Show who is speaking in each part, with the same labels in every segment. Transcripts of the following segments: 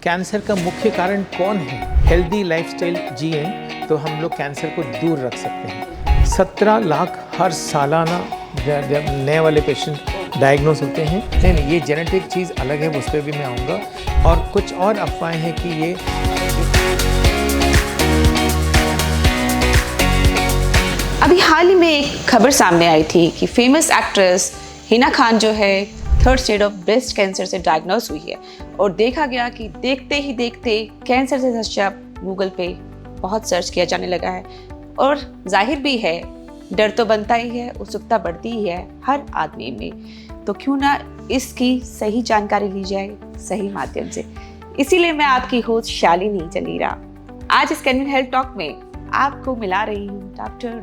Speaker 1: Cancer का मुख्य कारण कौन है? हेल्दी लाइफस्टाइल जिए तो हम लोग कैंसर को दूर रख सकते हैं। 17 लाख हर सालाना जब नए वाले पेशेंट डायग्नोस होते हैं। नहीं, ये जेनेटिक चीज़ अलग है, उस पर भी मैं आऊँगा। और कुछ और अफवाहें हैं कि ये
Speaker 2: अभी हाल ही में एक खबर सामने आई थी कि फेमस एक्ट्रेस हिना खान जो है 3rd stage of breast cancer से डायग्नोस हुई है और देखा गया कि देखते ही देखते कैंसर से शब्द गूगल पे बहुत सर्च किया जाने लगा है। और जाहिर भी है, डर तो बनता ही है, उत्सुकता बढ़ती ही है हर आदमी में। तो क्यों ना इसकी सही जानकारी ली जाए सही माध्यम से। इसीलिए मैं आपकी होस्ट शालिनी जलीरा आज इस कैनविन हेल्थ टॉक में आपको मिला रही हूँ डॉक्टर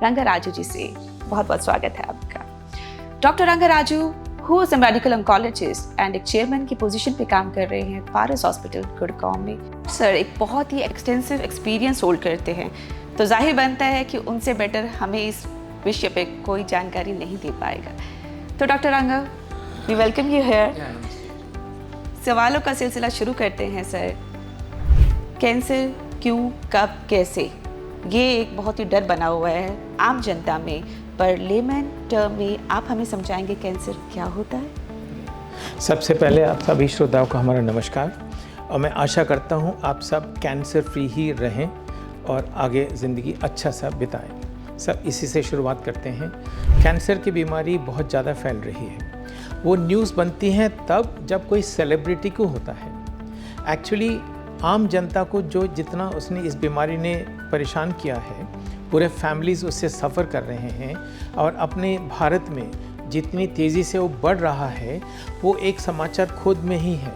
Speaker 2: रंगाराजू जी से। बहुत बहुत स्वागत है आपका। Doctor Rangaraju who is a medical oncologist and एक चेयरमैन की पोजीशन पे काम कर रहे हैं पारस हॉस्पिटल गुड़गांव में। सर एक बहुत ही एक्सटेंसिव एक्सपीरियंस होल्ड करते हैं, तो जाहिर बनता है कि उनसे बेटर हमें इस विषय पे कोई जानकारी नहीं दे पाएगा। तो डॉक्टर रंगा, वी वेलकम यू हियर। सवालों का सिलसिला शुरू करते हैं सर। कैंसर क्यों, कब, कैसे, ये एक बहुत ही डर बना हुआ है आम जनता में, पर लेमन टर्म में आप हमें समझाएंगे कैंसर क्या होता है?
Speaker 1: सबसे पहले आप सभी श्रोताओं को हमारा नमस्कार, और मैं आशा करता हूँ आप सब कैंसर फ्री ही रहें और आगे ज़िंदगी अच्छा सा बिताएं। सब इसी से शुरुआत करते हैं। कैंसर की बीमारी बहुत ज़्यादा फैल रही है। वो न्यूज़ बनती हैं तब जब कोई सेलिब्रिटी को होता है। एक्चुअली आम जनता को जो जितना उसने इस बीमारी ने परेशान किया है, पूरे फैमिलीज़ उससे सफ़र कर रहे हैं, और अपने भारत में जितनी तेज़ी से वो बढ़ रहा है वो एक समाचार खुद में ही है।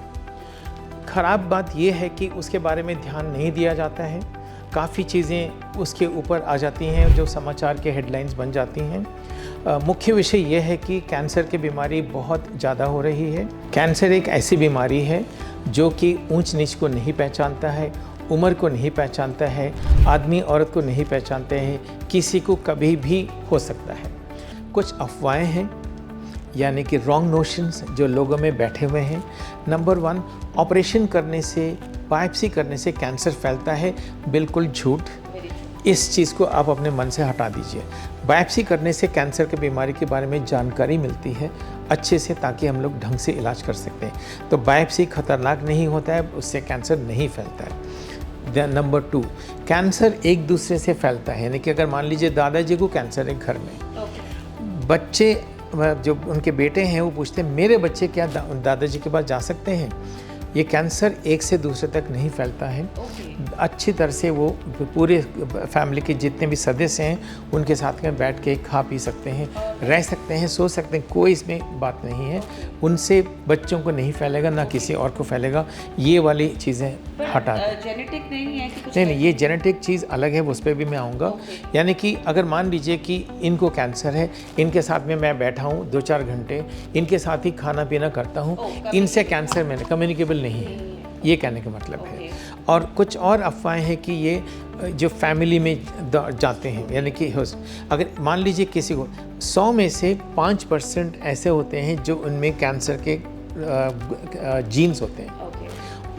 Speaker 1: ख़राब बात ये है कि उसके बारे में ध्यान नहीं दिया जाता है। काफ़ी चीज़ें उसके ऊपर आ जाती हैं जो समाचार के हेडलाइंस बन जाती हैं। मुख्य विषय ये है कि कैंसर की बीमारी बहुत ज़्यादा हो रही है। कैंसर एक ऐसी बीमारी है जो कि ऊंच नीच को नहीं पहचानता है, उम्र को नहीं पहचानता है, आदमी औरत को नहीं पहचानते हैं, किसी को कभी भी हो सकता है। कुछ अफवाहें हैं, यानी कि रॉन्ग नोशंस जो लोगों में बैठे हुए हैं। नंबर 1, ऑपरेशन करने से, बायोप्सी करने से कैंसर फैलता है, बिल्कुल झूठ। इस चीज़ को आप अपने मन से हटा दीजिए। बायोप्सी करने से कैंसर की बीमारी के बारे में जानकारी मिलती है अच्छे से, ताकि हम लोग ढंग से इलाज कर सकते हैं। तो बायोप्सी खतरनाक नहीं होता है, उससे कैंसर नहीं फैलता है। नंबर 2, कैंसर एक दूसरे से फैलता है, यानी कि अगर मान लीजिए दादाजी को कैंसर है घर में, बच्चे जो उनके बेटे हैं वो पूछते हैं मेरे बच्चे क्या दादाजी के पास जा सकते हैं? ये कैंसर एक से दूसरे तक नहीं फैलता है। अच्छी तरह से वो पूरे फैमिली के जितने भी सदस्य हैं उनके साथ में बैठ के खा पी सकते हैं, रह सकते हैं, सो सकते हैं, कोई इसमें बात नहीं है। उनसे बच्चों को नहीं फैलेगा, ना किसी और को फैलेगा। ये वाली चीज़ें हटा दें।
Speaker 2: जेनेटिक नहीं है कि कुछ
Speaker 1: नहीं, ये जेनेटिक चीज़ अलग है, उस पर भी मैं आऊँगा। यानी कि अगर मान लीजिए कि इनको कैंसर है, इनके साथ में मैं बैठा हूँ 2-4 घंटे, इनके साथ ही खाना पीना करता हूँ, इनसे कैंसर मैंने कम्युनिकेबल नहीं है, ये कहने का मतलब है। और कुछ और अफवाहें हैं कि ये जो फैमिली में जाते हैं, यानी कि अगर मान लीजिए किसी को 100 में से 5% ऐसे होते हैं जो उनमें कैंसर के जीन्स होते हैं,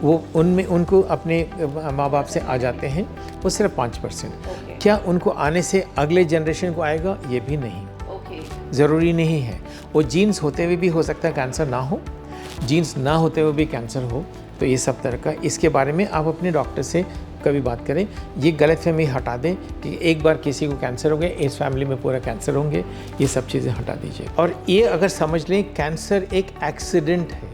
Speaker 1: वो उनमें उनको अपने माँ बाप से आ जाते हैं, वो सिर्फ 5%। क्या उनको आने से अगले जनरेशन को आएगा? ये भी नहीं, ज़रूरी नहीं है। वो जीन्स होते हुए भी हो सकता है कैंसर ना हो, जीन्स ना होते हुए भी कैंसर हो। तो ये सब तरह का, इसके बारे में आप अपने डॉक्टर से कभी बात करें। ये गलतफहमी हटा दें कि एक बार किसी को कैंसर हो गया, इस फैमिली में पूरा कैंसर होंगे, ये सब चीज़ें हटा दीजिए। और ये अगर समझ लें कैंसर एक एक्सीडेंट है,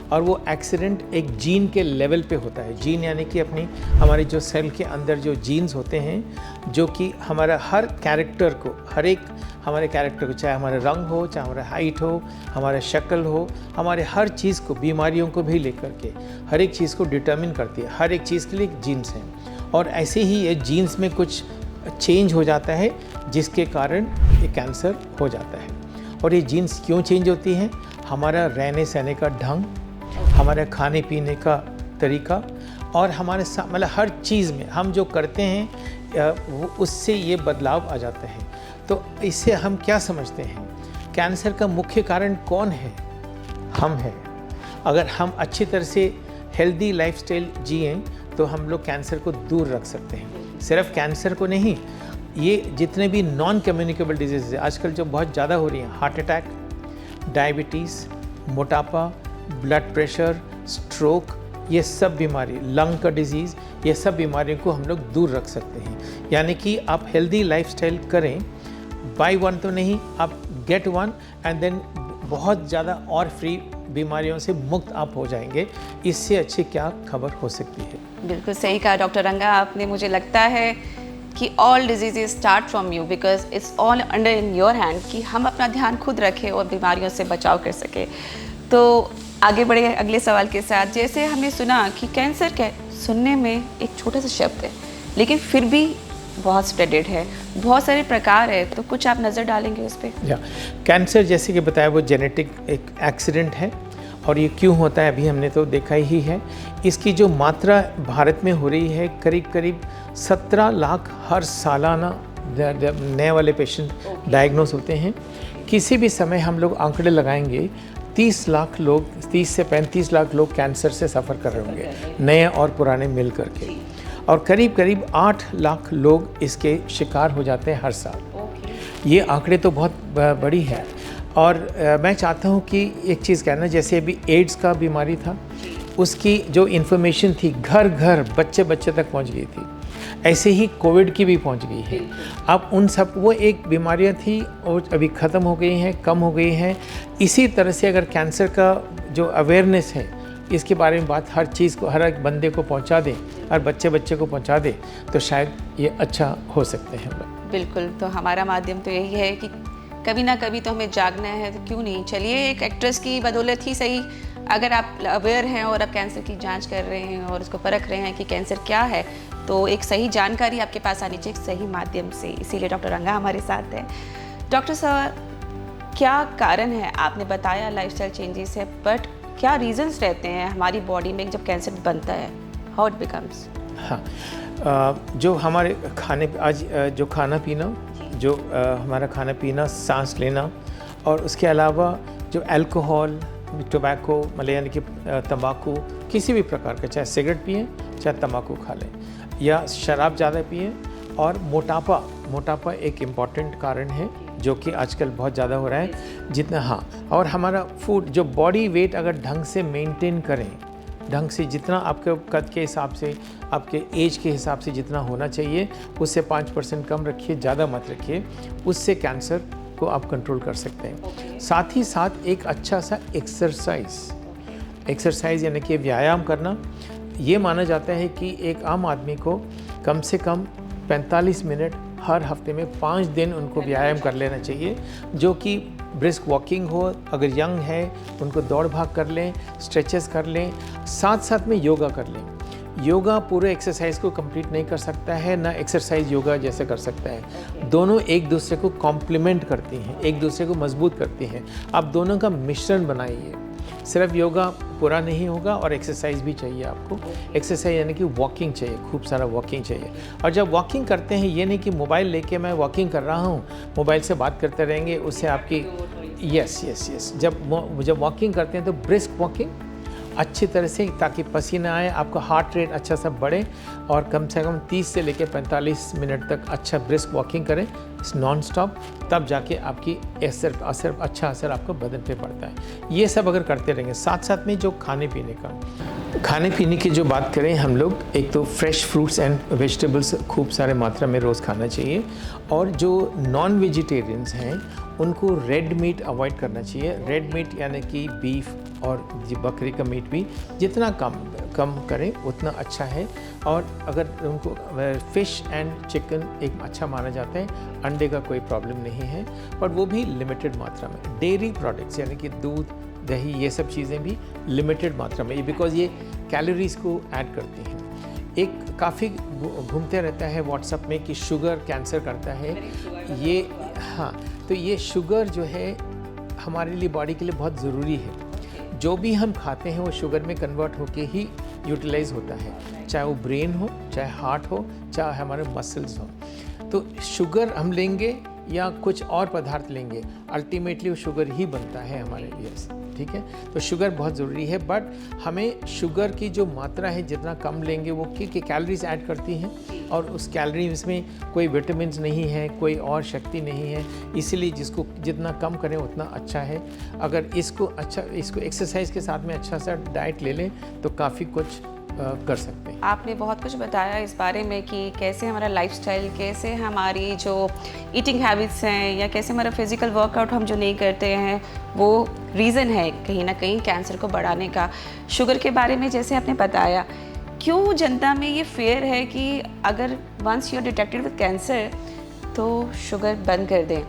Speaker 1: और वो एक्सीडेंट एक जीन के लेवल पे होता है। जीन यानी कि अपनी हमारे जो सेल के अंदर जो जीन्स होते हैं, जो कि हमारा हर कैरेक्टर को, हर एक हमारे कैरेक्टर को, चाहे हमारा रंग हो, चाहे हमारा हाइट हो, हमारा शक्ल हो, हमारे हर चीज़ को, बीमारियों को भी लेकर के हर एक चीज़ को डिटर्मिन करती है। हर एक चीज़ के लिए जीन्स हैं, और ऐसे ही ये जीन्स में कुछ चेंज हो जाता है जिसके कारण ये कैंसर हो जाता है। और ये जीन्स क्यों चेंज होती हैं? हमारा रहने सहने का ढंग, हमारे खाने पीने का तरीका, और हमारे मतलब हर चीज़ में हम जो करते हैं वो उससे ये बदलाव आ जाता है। तो इससे हम क्या समझते हैं? कैंसर का मुख्य कारण कौन है? हम हैं। अगर हम अच्छी तरह से हेल्दी लाइफस्टाइल जिएं तो हम लोग कैंसर को दूर रख सकते हैं। सिर्फ कैंसर को नहीं, ये जितने भी नॉन कम्युनिकेबल डिजीज़ है आजकल जो बहुत ज़्यादा हो रही हैं, हार्ट अटैक, डायबिटीज़, मोटापा, ब्लड प्रेशर, स्ट्रोक, ये सब बीमारी, लंग का डिजीज़, ये सब बीमारियों को हम लोग दूर रख सकते हैं। यानी कि आप हेल्दी लाइफस्टाइल करें, बाय वन तो नहीं, आप गेट वन एंड देन बहुत ज़्यादा और फ्री बीमारियों से मुक्त आप हो जाएंगे। इससे अच्छी क्या खबर हो सकती है।
Speaker 2: बिल्कुल सही कहा डॉक्टर रंगा आपने। मुझे लगता है कि all diseases start from you because it's all under in your hand कि हम अपना ध्यान खुद रखें और बीमारियों से बचाव कर सकें। तो आगे बढ़े अगले सवाल के साथ। जैसे हमने सुना कि कैंसर सुनने में एक छोटा सा शब्द है लेकिन फिर भी बहुत स्प्रेडेड है, बहुत सारे प्रकार है, तो कुछ आप नज़र डालेंगे उस पर?
Speaker 1: या कैंसर जैसे कि बताया वो जेनेटिक एक एक्सीडेंट है और ये क्यों होता है अभी हमने तो देखा ही है। इसकी जो मात्रा भारत में हो रही है करीब करीब 17 लाख हर सालाना नए वाले पेशेंट डायग्नोस होते हैं। किसी भी समय हम लोग आंकड़े लगाएंगे 30 लाख लोग, 30 से 35 लाख लोग कैंसर से सफ़र कर रहे होंगे, नए और पुराने मिल करके, और करीब करीब 8 लाख लोग इसके शिकार हो जाते हैं हर साल। ये आंकड़े तो बहुत बड़ी है। और मैं चाहता हूँ कि एक चीज़ कहना, जैसे अभी एड्स का बीमारी था, उसकी जो इन्फॉर्मेशन थी घर घर बच्चे बच्चे तक पहुँच गई थी, ऐसे ही कोविड की भी पहुँच गई है। अब उन सब वो एक बीमारियाँ थी और अभी ख़त्म हो गई हैं, कम हो गई हैं। इसी तरह से अगर कैंसर का जो अवेयरनेस है, इसके बारे में बात हर चीज़ को, हर एक बंदे को पहुंचा दे, हर बच्चे बच्चे को पहुंचा दे, तो शायद ये अच्छा हो सकते हैं हम लोग।
Speaker 2: बिल्कुल, तो हमारा माध्यम तो यही है कि कभी ना कभी तो हमें जागना है, तो क्यों नहीं, चलिए एक एक्ट्रेस की बदौलत ही सही, अगर आप अवेयर हैं और आप कैंसर की जांच कर रहे हैं और उसको परख रहे हैं कि कैंसर क्या है, तो एक सही जानकारी आपके पास आनी चाहिए सही माध्यम से। इसीलिए डॉक्टर रंगा हमारे साथ है। डॉक्टर साहब, क्या कारण है? आपने बताया लाइफस्टाइल चेंजेस है, बट क्या रीजंस रहते हैं हमारी बॉडी में जब कैंसर बनता है, हाउ इट बिकम्स?
Speaker 1: हाँ, जो हमारे खाने, आज जो खाना पीना, जो हमारा खाना पीना, सांस लेना, और उसके अलावा जो अल्कोहल, टोबैको, मतलब यानी कि तंबाकू, किसी भी प्रकार का, चाहे सिगरेट पिएं, चाहे तंबाकू खा लें, या शराब ज़्यादा पिएं, और मोटापा एक इम्पॉर्टेंट कारण है जो कि आजकल बहुत ज़्यादा हो रहा है। जितना, हाँ, और हमारा फूड, जो बॉडी वेट अगर ढंग से मेंटेन करें, ढंग से, जितना आपके कद के हिसाब से, आपके एज के हिसाब से जितना होना चाहिए, उससे 5% कम रखिए, ज़्यादा मत रखिए, उससे कैंसर को आप कंट्रोल कर सकते हैं। साथ ही साथ एक अच्छा सा एक्सरसाइज यानी कि व्यायाम करना। ये माना जाता है कि एक आम आदमी को कम से कम 45 मिनट हर हफ्ते में 5 दिन उनको व्यायाम कर लेना चाहिए, जो कि ब्रिस्क वॉकिंग हो, अगर यंग है उनको दौड़ भाग कर लें, स्ट्रेचेस कर लें, साथ साथ में योगा कर लें। योगा पूरे एक्सरसाइज को कंप्लीट नहीं कर सकता है, ना एक्सरसाइज योगा जैसे कर सकता है। दोनों एक दूसरे को कॉम्प्लीमेंट करती हैं, एक दूसरे को मजबूत करती हैं। आप दोनों का मिश्रण बनाइए। सिर्फ योगा पूरा नहीं होगा और एक्सरसाइज भी चाहिए आपको। एक्सरसाइज यानी कि वॉकिंग चाहिए, खूब सारा वॉकिंग चाहिए। और जब वॉकिंग करते हैं, ये नहीं कि मोबाइल लेके मैं वॉकिंग कर रहा हूँ, मोबाइल से बात करते रहेंगे, उससे आपकी यस जब वॉकिंग करते हैं तो ब्रिस्क वॉकिंग अच्छी तरह से, ताकि पसीना आए, आपका हार्ट रेट अच्छा सा बढ़े, और कम से कम 30 से लेकर 45 मिनट तक अच्छा ब्रिस्क वॉकिंग करें नॉन स्टॉप, तब जाके आपकी अच्छा असर आपको बदन पे पड़ता है। ये सब अगर करते रहेंगे, साथ साथ में जो खाने पीने की जो बात करें हम लोग, एक तो फ्रेश फ्रूट्स एंड वेजिटेबल्स खूब सारे मात्रा में रोज़ खाना चाहिए, और जो नॉन वेजिटेरियंस हैं उनको रेड मीट अवॉइड करना चाहिए। रेड मीट यानी कि बीफ और बकरी का मीट भी जितना कम करें उतना अच्छा है। और अगर उनको फ़िश एंड चिकन एक अच्छा माना जाता है, अंडे का कोई प्रॉब्लम नहीं है, पर वो भी लिमिटेड मात्रा में। डेयरी प्रोडक्ट्स यानी कि दूध, दही, ये सब चीज़ें भी लिमिटेड मात्रा में, बिकॉज़ ये कैलोरीज़ को ऐड करती हैं। एक काफ़ी घूमते रहता है व्हाट्सएप में कि शुगर कैंसर करता है, ये, हाँ, तो ये शुगर जो है हमारे लिए, बॉडी के लिए बहुत ज़रूरी है। जो भी हम खाते हैं वो शुगर में कन्वर्ट होके ही यूटिलाइज होता है, चाहे वो ब्रेन हो, चाहे हार्ट हो, चाहे हमारे मसल्स हो। तो शुगर हम लेंगे या कुछ और पदार्थ लेंगे, अल्टीमेटली वो शुगर ही बनता है हमारे लिए। ठीक है। तो शुगर बहुत ज़रूरी है, बट हमें शुगर की जो मात्रा है जितना कम लेंगे वो क्योंकि कैलोरीज ऐड करती हैं और उस कैलोरीज में कोई विटामिन नहीं है, कोई और शक्ति नहीं है, इसीलिए जिसको जितना कम करें उतना अच्छा है। अगर इसको एक्सरसाइज के साथ में अच्छा सा डाइट ले लें तो काफ़ी कुछ कर सकते हैं।
Speaker 2: आपने बहुत कुछ बताया इस बारे में कि कैसे हमारा लाइफस्टाइल, कैसे हमारी जो ईटिंग हैबिट्स हैं या कैसे हमारा फिजिकल वर्कआउट हम जो नहीं करते हैं वो रीज़न है कहीं ना कहीं कैंसर को बढ़ाने का। शुगर के बारे में जैसे आपने बताया, क्यों जनता में ये फेयर है कि अगर once you are detected with cancer तो शुगर बंद कर दें,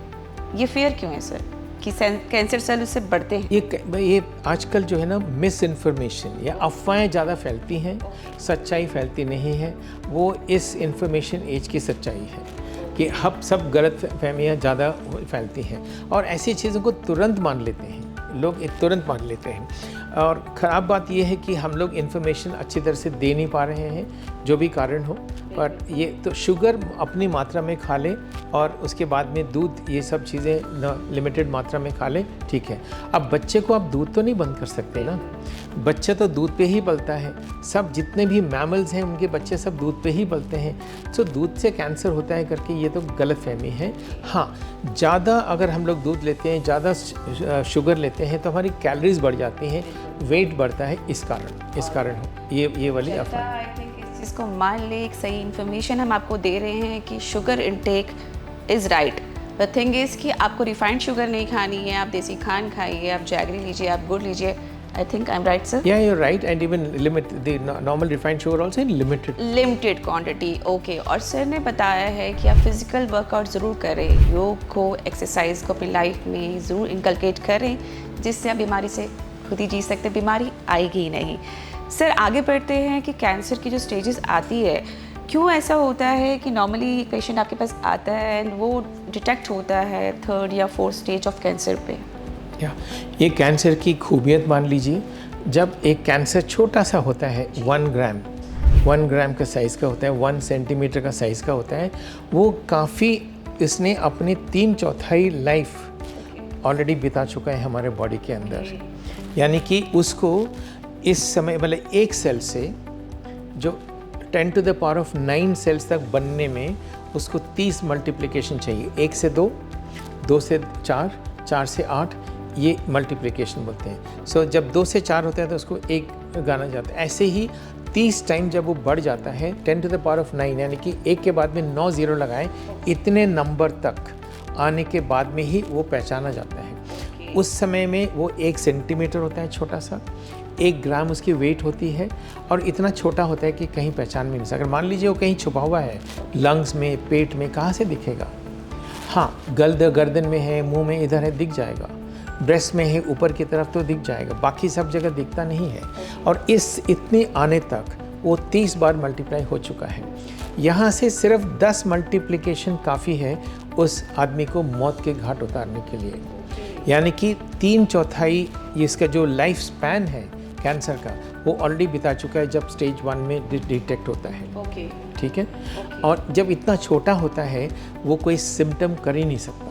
Speaker 2: ये फेयर क्यों है सर कि कैंसर सेल उससे बढ़ते हैं?
Speaker 1: ये आजकल जो है ना मिस इन्फॉर्मेशन या अफवाहें ज़्यादा फैलती हैं, सच्चाई फैलती नहीं है। वो इस इंफॉर्मेशन एज की सच्चाई है कि हम सब गलत फहमियाँ ज़्यादा फैलती हैं और ऐसी चीज़ों को तुरंत मान लेते हैं लोग, तुरंत मान लेते हैं। और ख़राब बात यह है कि हम लोग इन्फॉर्मेशन अच्छी तरह से दे नहीं पा रहे हैं, जो भी कारण हो। पर ये तो शुगर अपनी मात्रा में खा लें और उसके बाद में दूध, ये सब चीज़ें लिमिटेड मात्रा में खा लें, ठीक है। अब बच्चे को आप दूध तो नहीं बंद कर सकते ना, बच्चा तो दूध पे ही पलता है। सब जितने भी मैमल्स हैं उनके बच्चे सब दूध पे ही पलते हैं। तो दूध से कैंसर होता है करके ये तो गलत फहमी है। हाँ, ज़्यादा अगर हम लोग दूध लेते हैं, ज़्यादा शुगर लेते हैं तो हमारी कैलोरीज बढ़ जाती हैं, वेट बढ़ता है। इस कारण ये वाली अफवाह।
Speaker 2: इसको मान ले एक सही इन्फॉर्मेशन हम आपको दे रहे हैं कि sugar intake is right. The thing is कि आपको रिफाइंड शुगर नहीं खानी है, आप देसी खांड खाइए, आप जैगरी लीजिए, आप गुड़ लीजिए। I think I'm right, sir?
Speaker 1: Yeah, you're right, and even limit the normal refined sugar also in limited
Speaker 2: quantity. Okay. और सर ने बताया है कि आप फिजिकल वर्कआउट ज़रूर करें, योग को, एक्सरसाइज को अपनी लाइफ में ज़रूर इनकलकेट करें, जिससे आप बीमारी से खुद ही जी सकते, बीमारी आएगी ही नहीं। सर आगे बढ़ते हैं कि कैंसर की जो स्टेजेस आती है, क्यों ऐसा होता है कि नॉर्मली पेशेंट आपके पास आता है एंड वो डिटेक्ट होता है 3rd या 4th स्टेज ऑफ कैंसर पे?
Speaker 1: ये कैंसर की खूबियत मान लीजिए, जब एक कैंसर छोटा सा होता है, 1 ग्राम का साइज़ का होता है, 1 सेंटीमीटर का साइज़ का होता है, वो काफ़ी, इसने अपनी 3/4 लाइफ ऑलरेडी बिता चुका है हमारे बॉडी के अंदर। यानी कि उसको इस समय मतलब एक सेल से जो 10 to the power of 9 sales तक बनने में उसको 30 मल्टीप्लिकेशन चाहिए। 1 से 2, 2 से 4, 4 से 8, ये मल्टीप्लिकेशन बोलते हैं। सो जब 2 से 4 होता है तो उसको 1 गाना जाता है। ऐसे ही 30 टाइम जब वो बढ़ जाता है 10 to the power of 9, यानी कि 1 के बाद में 9 ज़ीरो लगाएं, इतने नंबर तक आने के बाद में ही वो पहचाना जाता है। उस समय में वो 1 सेंटीमीटर होता है छोटा सा, 1 ग्राम उसकी वेट होती है और इतना छोटा होता है कि कहीं पहचान में नहीं सकता। अगर मान लीजिए वो कहीं छुपा हुआ है, लंग्स में, पेट में, कहाँ से दिखेगा? हाँ, गर्दन में है, मुंह में इधर है, दिख जाएगा। ब्रेस्ट में है, ऊपर की तरफ तो दिख जाएगा, बाकी सब जगह दिखता नहीं है। और इतने आने तक वो 30 बार मल्टीप्लाई हो चुका है। यहाँ से सिर्फ 10 मल्टीप्लिकेशन काफ़ी है उस आदमी को मौत के घाट उतारने के लिए। यानी कि 3/4 इसका जो लाइफ स्पैन है कैंसर का, वो ऑलरेडी बिता चुका है जब स्टेज 1 में डिटेक्ट होता है। ठीक है। और जब इतना छोटा होता है वो कोई सिम्टम कर ही नहीं सकता।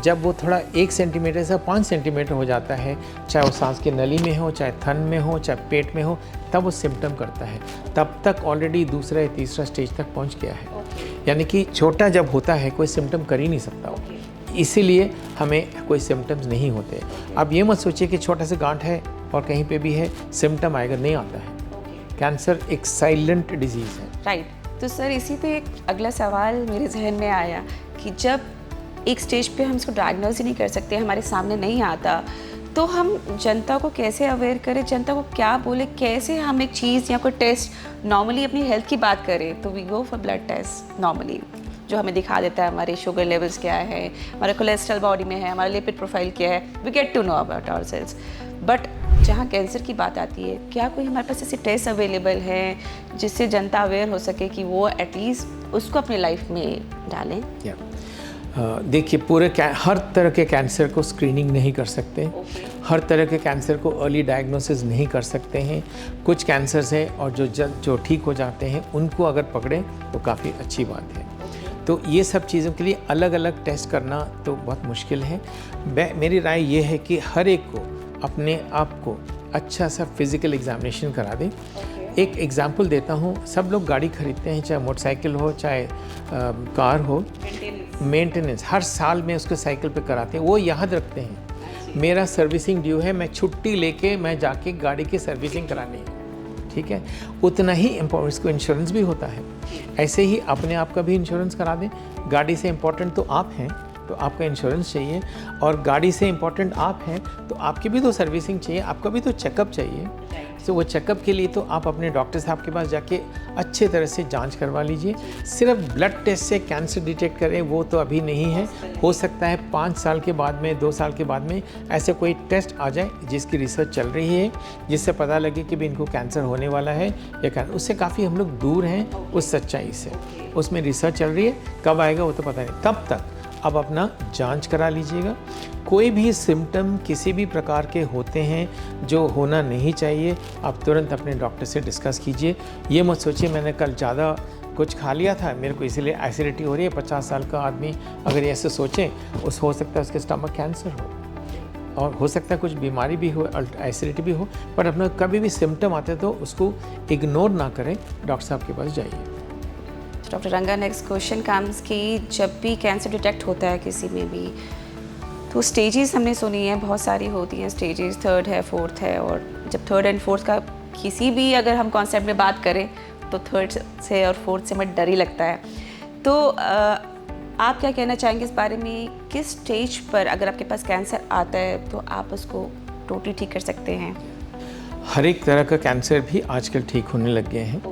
Speaker 1: जब वो थोड़ा 1 सेंटीमीटर से 5 सेंटीमीटर हो जाता है, चाहे वो सांस की नली में हो, चाहे थन में हो, चाहे पेट में हो, तब वो सिम्टम करता है। तब तक ऑलरेडी 2रा या 3रा स्टेज तक पहुंच गया है। यानी कि छोटा जब होता है कोई सिम्टम कर ही नहीं सकता। इसीलिए हमें कोई सिम्टम्स नहीं होते। अब ये मत सोचिए कि छोटा सा गांठ है और कहीं पे भी है सिम्टम आएगा, नहीं आता है। कैंसर एक साइलेंट डिजीज़ है।
Speaker 2: राइट। तो सर इसी पे एक अगला सवाल मेरे जहन में आया कि जब एक स्टेज पे हम इसको डायग्नोज ही नहीं कर सकते, हमारे सामने नहीं आता, तो हम जनता को कैसे अवेयर करें, जनता को क्या बोले, कैसे हम एक चीज़ या कोई टेस्ट, नॉर्मली अपनी हेल्थ की बात करें तो we go for blood test normally, जो हमें दिखा देता है हमारे शुगर लेवल्स क्या है, हमारा कोलेस्ट्रॉल बॉडी में है, हमारा लिपिड प्रोफाइल क्या है, we get to know about ourselves. But जहाँ कैंसर की बात आती है, क्या कोई हमारे पास ऐसे टेस्ट अवेलेबल हैं जिससे जनता अवेयर हो सके कि वो एटलीस्ट उसको अपनी लाइफ में डालें?
Speaker 1: देखिए, हर तरह के कैंसर को स्क्रीनिंग नहीं कर सकते। हर तरह के कैंसर को अर्ली डायग्नोसिस नहीं कर सकते हैं। कुछ कैंसर्स हैं और जो ठीक हो जाते हैं उनको अगर पकड़ें तो काफ़ी अच्छी बात है। तो ये सब चीज़ों के लिए अलग अलग टेस्ट करना तो बहुत मुश्किल है। मेरी राय ये है कि हर एक को अपने आप को अच्छा सा फिज़िकल एग्जामिनेशन करा दें। एक एग्जांपल देता हूँ, सब लोग गाड़ी खरीदते हैं, चाहे मोटरसाइकिल हो चाहे कार हो, मेंटेनेंस हर साल में उसको साइकिल पे कराते हैं। वो याद रखते हैं मेरा सर्विसिंग ड्यू है, मैं छुट्टी लेके मैं जाके गाड़ी की सर्विसिंग करानी है, ठीक है। उतना ही इम्पोर्टेंट इसको इंश्योरेंस भी होता है। ऐसे ही अपने आप का भी इंश्योरेंस करा दें। गाड़ी से इम्पोर्टेंट तो आप हैं, तो आपका इंश्योरेंस चाहिए, और गाड़ी से इम्पोर्टेंट आप हैं तो आपकी भी तो सर्विसिंग चाहिए, आपका भी तो चेकअप चाहिए। तो वो चेकअप के लिए तो आप अपने डॉक्टर साहब के पास जाके अच्छे तरह से जांच करवा लीजिए। सिर्फ ब्लड टेस्ट से कैंसर डिटेक्ट करें वो तो अभी नहीं है। हो सकता है 5 साल के बाद में, 2 साल के बाद में ऐसे कोई टेस्ट आ जाए जिसकी रिसर्च चल रही है, जिससे पता लगे कि भी इनको कैंसर होने वाला है या कैंसर। उससे काफ़ी हम लोग दूर हैं उस सच्चाई से। उसमें रिसर्च चल रही है, कब आएगा वो तो पता नहीं। तब तक आप अपना जांच करा लीजिएगा। कोई भी सिम्टम किसी भी प्रकार के होते हैं जो होना नहीं चाहिए, आप तुरंत अपने डॉक्टर से डिस्कस कीजिए। ये मत सोचिए मैंने कल ज़्यादा कुछ खा लिया था, मेरे को इसीलिए एसिडिटी हो रही है। 50 साल का आदमी अगर ऐसे सोचें, हो सकता है उसके स्टमक कैंसर हो, और हो सकता है कुछ बीमारी भी हो, एसिडिटी भी हो। पर अपना कभी भी सिम्टम आते हैं तो उसको इग्नोर ना करें, डॉक्टर साहब के पास जाइए।
Speaker 2: डॉक्टर रंगा, नेक्स्ट क्वेश्चन कम्स कि जब भी कैंसर डिटेक्ट होता है किसी में भी, तो स्टेजेस हमने सुनी है बहुत सारी होती हैं स्टेजेस, 3rd है, 4th है, और जब 3rd and 4th का किसी भी अगर हम कॉन्सेप्ट में बात करें तो 3rd से और 4th से हमें डर ही लगता है। तो आप क्या कहना चाहेंगे इस बारे में, किस स्टेज पर अगर आपके पास कैंसर आता है तो आप उसको टोटली ठीक कर सकते हैं?
Speaker 1: हर एक तरह का कैंसर भी आजकल ठीक होने लग गए हैं।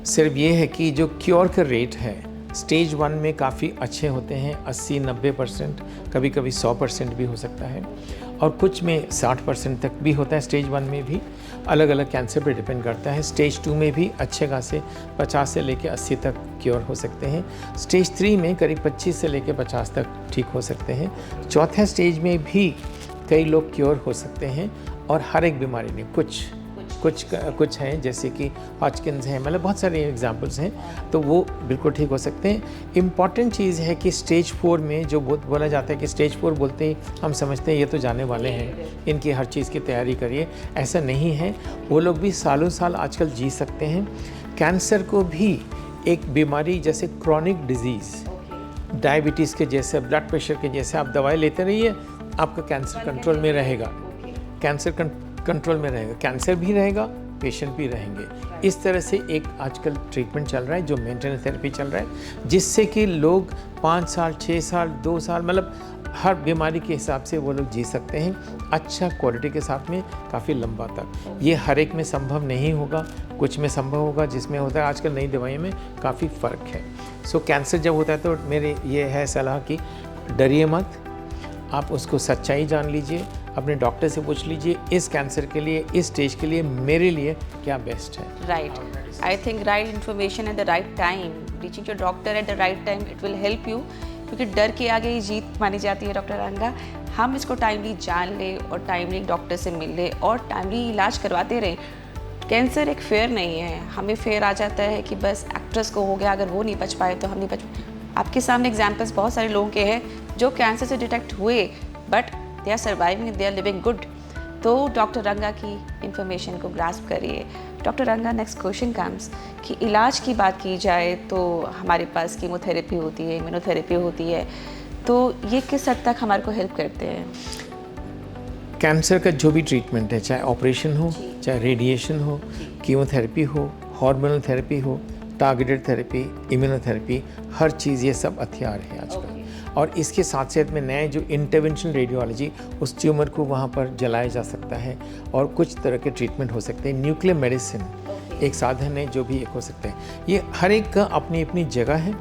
Speaker 1: सिर्फ ये है कि जो क्योर का रेट है स्टेज 1 में काफ़ी अच्छे होते हैं, 80-90%, कभी कभी 100% भी हो सकता है, और कुछ में 60% तक भी होता है। स्टेज 1 में भी अलग अलग कैंसर पर डिपेंड करता है। स्टेज 2 में भी अच्छे खासे 50 से लेकर 80 तक क्योर हो सकते हैं। स्टेज 3 में करीब 25 से लेकर 50 तक ठीक हो सकते हैं। चौथे स्टेज में भी कई लोग क्योर हो सकते हैं, और हर एक बीमारी में कुछ हैं जैसे कि हॉजकिंस हैं, मतलब बहुत सारे एग्जांपल्स हैं, तो वो बिल्कुल ठीक हो सकते हैं। इम्पॉर्टेंट चीज़ है कि स्टेज 4 में जो बोला जाता है कि स्टेज 4 बोलते ही हम समझते हैं ये तो जाने वाले हैं, इनकी हर चीज़ की तैयारी करिए। ऐसा नहीं है, वो लोग भी सालों साल आजकल जी सकते हैं। कैंसर को भी एक बीमारी जैसे क्रॉनिक डिजीज़, डायबिटीज़ के जैसे, ब्लड प्रेशर के जैसे आप दवाई लेते रहिए, आपका कैंसर कंट्रोल में रहेगा। कैंसर कंट्रोल में रहेगा, कैंसर भी रहेगा, पेशेंट भी रहेंगे। इस तरह से एक आजकल ट्रीटमेंट चल रहा है जो मेंटेनेंस थेरेपी चल रहा है, जिससे कि लोग 5 साल, 6 साल, 2 साल, मतलब हर बीमारी के हिसाब से वो लोग जी सकते हैं अच्छा क्वालिटी के साथ में काफ़ी लंबा तक। ये हर एक में संभव नहीं होगा, कुछ में संभव होगा, जिसमें होता है आजकल नई दवाइयों में काफ़ी फ़र्क है। सो कैंसर जब होता है तो मेरे ये है सलाह कि डरिए मत, आप उसको सच्चाई जान लीजिए, अपने डॉक्टर से पूछ लीजिए इस कैंसर के लिए, इस स्टेज के लिए मेरे लिए क्या बेस्ट है।
Speaker 2: Right, I think right information at the right time, reaching your doctor at the right time, it will help you, क्योंकि डर के आगे ही जीत मानी जाती है। डॉक्टर रंगा, हम इसको टाइमली जान ले और टाइमली डॉक्टर से मिल ले और टाइमली इलाज करवाते रहें। कैंसर एक फेयर नहीं है, हमें फेयर आ जाता है कि बस एक्ट्रेस को हो गया, अगर वो नहीं बच पाए तो हम नहीं बच पाए। आपके सामने एग्जाम्पल्स बहुत सारे लोगों के हैं जो कैंसर से डिटेक्ट हुए but they are surviving, they are living good. तो डॉक्टर रंगा की इन्फॉर्मेशन को ग्रास्प करिए। डॉक्टर रंगा, नेक्स्ट क्वेश्चन कम्स कि इलाज की बात की जाए तो हमारे पास कीमोथेरेपी होती है, इम्यूनोथेरेपी होती है, तो ये किस हद तक हमारे को हेल्प करते हैं?
Speaker 1: कैंसर का जो भी ट्रीटमेंट है, चाहे ऑपरेशन हो, चाहे रेडिएशन हो, कीमोथेरेपी हो, हार्मोनल थेरेपी हो, टारगेटेड थेरेपी, इम्यूनोथेरेपी, हर चीज़ ये सब हथियार है आजकल। और इसके साथ साथ में नए जो इंटरवेंशन रेडियोलॉजी, उस ट्यूमर को वहाँ पर जलाया जा सकता है, और कुछ तरह के ट्रीटमेंट हो सकते हैं। न्यूक्लियर मेडिसिन एक साधन है जो भी एक हो सकता है। ये हर एक का अपनी अपनी जगह है,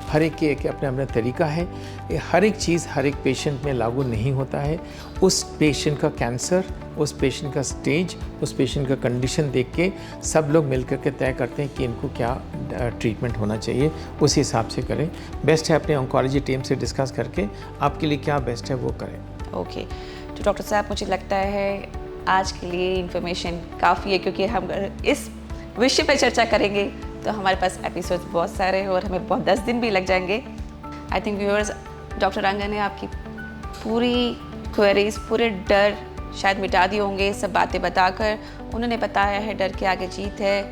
Speaker 1: हर एक के एक अपना अपना तरीका है। ये हर एक चीज़ हर एक पेशेंट में लागू नहीं होता है। उस पेशेंट का कैंसर, उस पेशेंट का स्टेज, उस पेशेंट का कंडीशन देख के सब लोग मिलकर के तय करते हैं कि इनको क्या ट्रीटमेंट होना चाहिए, उस हिसाब से करें। बेस्ट है अपने ऑन्कोलॉजी टीम से डिस्कस करके आपके लिए क्या बेस्ट है वो करें।
Speaker 2: ओके, तो डॉक्टर साहब, मुझे लगता है आज के लिए इन्फॉर्मेशन काफ़ी है, क्योंकि हम इस विषय पर चर्चा करेंगे तो हमारे पास एपिसोड्स बहुत सारे हैं और हमें बहुत 10 दिन भी लग जाएंगे। आई थिंक व्यूअर्स, डॉक्टर रंगा ने आपकी पूरी क्वेरीज, पूरे डर शायद मिटा दिए होंगे सब बातें बताकर। उन्होंने बताया है डर के आगे जीत है,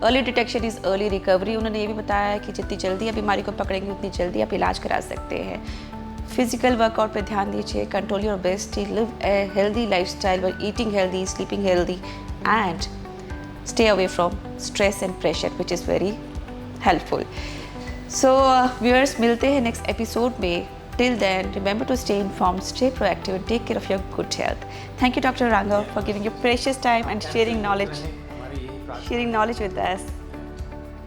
Speaker 2: early detection is early recovery. उन्होंने ये भी बताया है कि जितनी जल्दी आप बीमारी को पकड़ेंगे उतनी जल्दी आप इलाज करा सकते हैं। फिजिकल वर्कआउट पे ध्यान दीजिए, control your obesity, live a healthy lifestyle by eating healthy, sleeping healthy and stay away from stress and pressure, which is very helpful. So viewers, मिलते हैं next episode में. Till then, remember to stay informed, stay proactive and take care of your good health. Thank you Dr. Ranga for giving your precious time and sharing knowledge with us.